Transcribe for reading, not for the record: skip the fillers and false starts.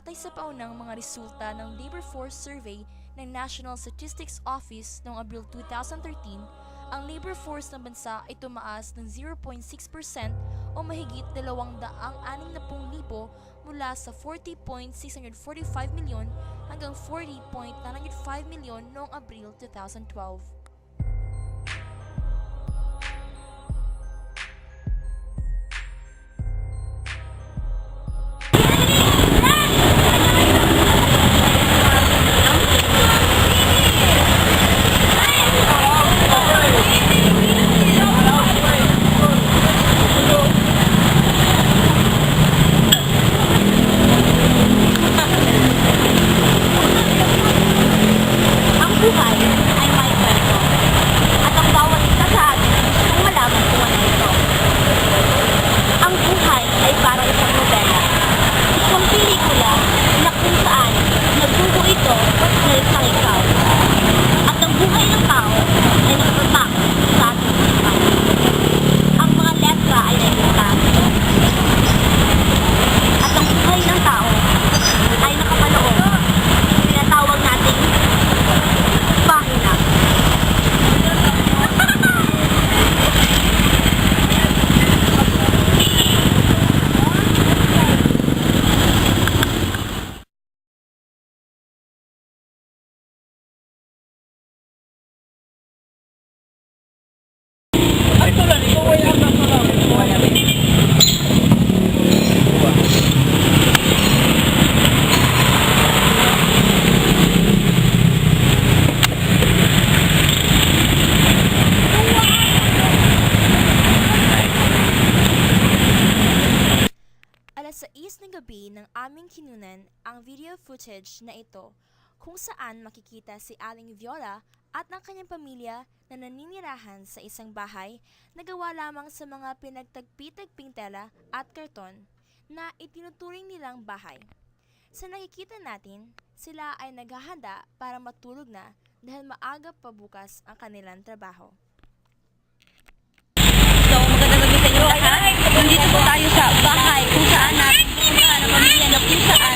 batay sa paunang mga resulta ng Labor Force Survey ng National Statistics Office noong Abril 2013, ang labor force ng bansa ay tumaas ng 0.6% o mahigit 260,000 mula sa 40.645 milyon hanggang 40.905 milyon noong Abril 2012. Alas 6 ng gabi ng aming kinunan ang video footage na ito kung saan makikita si Aling Viola at ang kanyang pamilya na naninirahan sa isang bahay na gawa lamang sa mga pinagtagpi-tagping tela at karton na itinuturing nilang bahay. Sa nakikita natin, sila ay naghahanda para matulog na dahil maaga pa bukas ang kanilang trabaho. So, magandang gabi sa inyo lahat. Nandito po tayo sa bahay kung saan natin pupuntahan ang pamilya na kung saan